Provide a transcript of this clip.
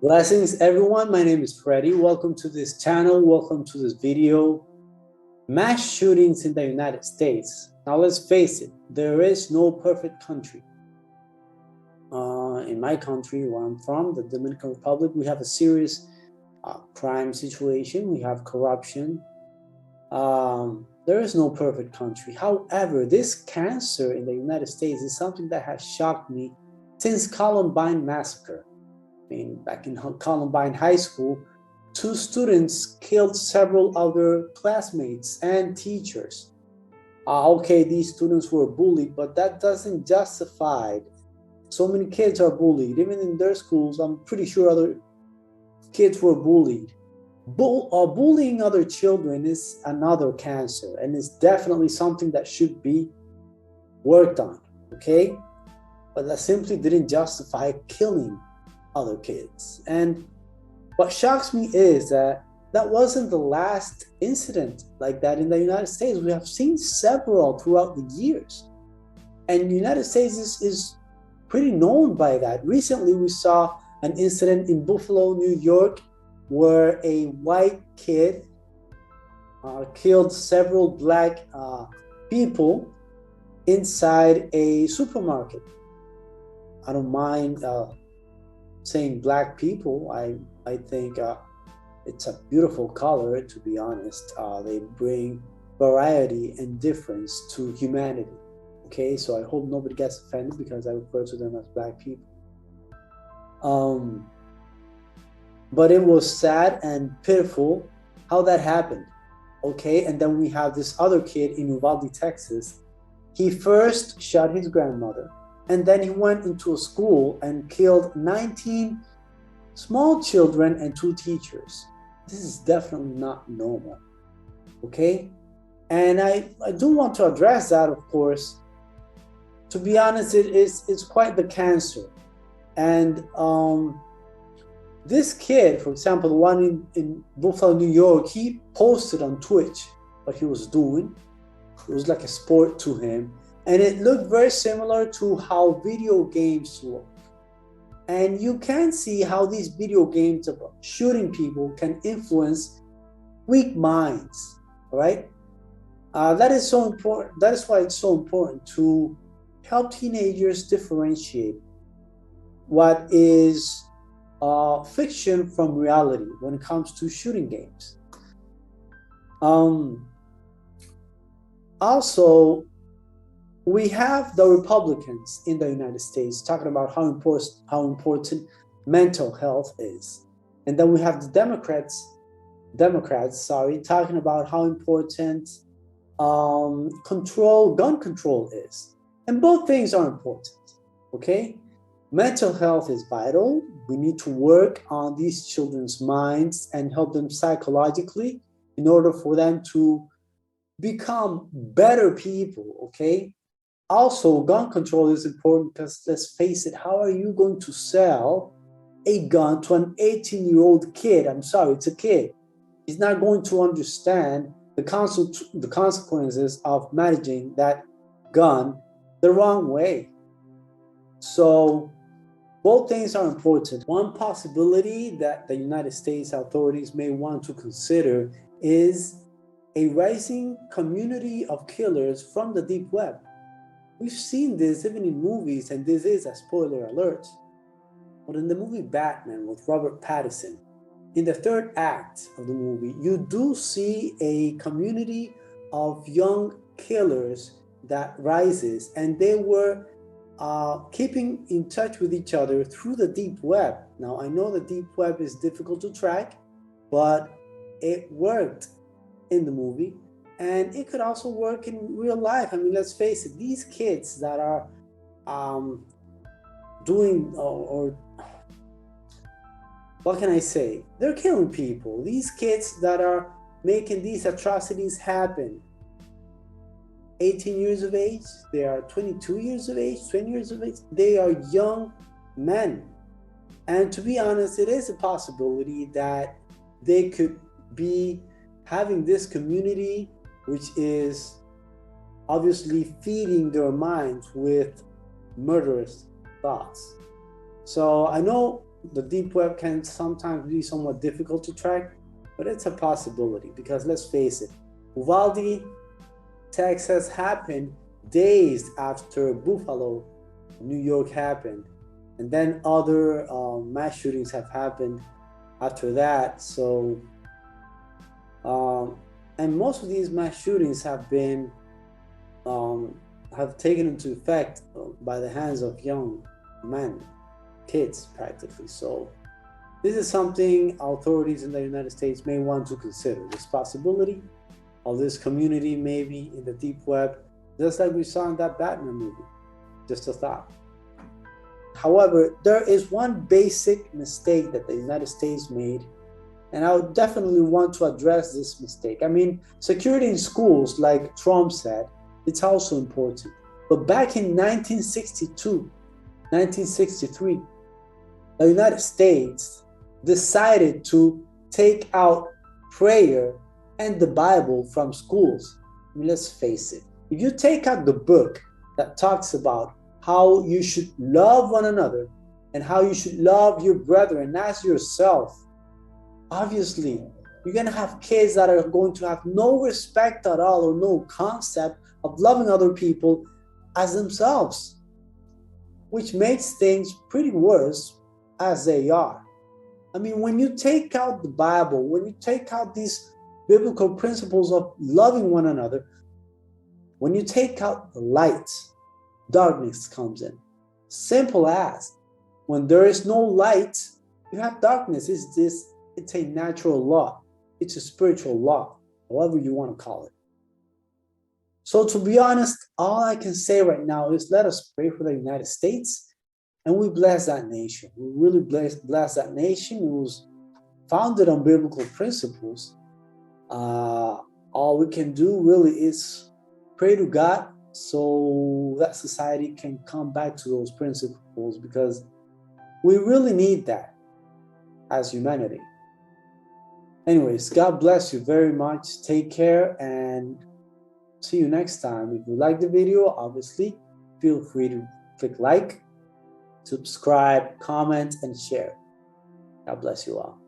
Blessings, everyone. My name is Freddie. Welcome to this channel. Welcome to this video. Mass shootings in the United States. Now, let's face it, there is no perfect country. In my country, where I'm from, the Dominican Republic, we have a serious crime situation. We have corruption. There is no perfect country. However, this cancer in the United States is something that has shocked me since Columbine massacre. Back in Columbine High School, 2 students killed several other classmates and teachers. Okay, these students were bullied, but that doesn't justify. So many kids are bullied. Even in their schools, I'm pretty sure other kids were bullied. Bullying other children is another cancer, and it's definitely something that should be worked on, okay? But that simply didn't justify killing other kids. And what shocks me is that wasn't the last incident like that in the United States. We have seen several throughout the years, and the United States is pretty known by that. Recently, we saw an incident in Buffalo, New York, where a white kid killed several black people inside a supermarket. I don't mind saying black people. I think it's a beautiful color, to be honest. They bring variety and difference to humanity. Okay, so I hope nobody gets offended because I refer to them as black people. But it was sad and pitiful how that happened. Okay, and then we have this other kid in Uvalde, Texas. He first shot his grandmother, and then he went into a school and killed 19 small children and 2 teachers. This is definitely not normal, okay? And I do want to address that, of course. To be honest, it's quite the cancer. And this kid, for example, the one in Buffalo, New York, he posted on Twitch what he was doing. It was like a sport to him. And it looked very similar to how video games look. And you can see how these video games about shooting people can influence weak minds, all right? That is so important. That is why it's so important to help teenagers differentiate what is fiction from reality when it comes to shooting games. Also, we have the Republicans in the United States talking about how important mental health is. And then we have the Democrats, talking about how important gun control is. And both things are important, okay? Mental health is vital. We need to work on these children's minds and help them psychologically in order for them to become better people, okay? Also, gun control is important because, let's face it, how are you going to sell a gun to an 18-year-old kid? I'm sorry, it's a kid. He's not going to understand the consequences of managing that gun the wrong way. So both things are important. One possibility that the United States authorities may want to consider is a rising community of killers from the deep web. We've seen this even in movies, and this is a spoiler alert. But in the movie Batman with Robert Pattinson, in the 3rd act of the movie, you do see a community of young killers that rises, and they were keeping in touch with each other through the deep web. Now, I know the deep web is difficult to track, but it worked in the movie. And it could also work in real life. I mean, let's face it, these kids that are doing, or what can I say? They're killing people. These kids that are making these atrocities happen, 18 years of age, they are 22 years of age, 20 years of age, they are young men. And to be honest, it is a possibility that they could be having this community, which is obviously feeding their minds with murderous thoughts. So I know the deep web can sometimes be somewhat difficult to track, but it's a possibility because let's face it, Uvalde, Texas happened days after Buffalo, New York happened. And then other mass shootings have happened after that. So, and most of these mass shootings have been, have taken into effect by the hands of young men, kids practically. So this is something authorities in the United States may want to consider, this possibility of this community maybe in the deep web, just like we saw in that Batman movie. Just a thought. However, there is one basic mistake that the United States made, and I would definitely want to address this mistake. I mean, security in schools, like Trump said, it's also important. But back in 1962, 1963, the United States decided to take out prayer and the Bible from schools. I mean, let's face it. If you take out the book that talks about how you should love one another and how you should love your brethren as yourself, obviously, you're going to have kids that are going to have no respect at all or no concept of loving other people as themselves, which makes things pretty worse as they are. I mean, when you take out the Bible, when you take out these biblical principles of loving one another, when you take out the light, darkness comes in. Simple as. When there is no light, you have darkness. It's a natural law. It's a spiritual law, however you want to call it. So to be honest, all I can say right now is let us pray for the United States and we bless that nation. We really bless that nation. It was founded on biblical principles. All we can do really is pray to God so that society can come back to those principles, because we really need that as humanity. Anyways, God bless you very much. Take care and see you next time. If you like the video, obviously, feel free to click like, subscribe, comment, and share. God bless you all.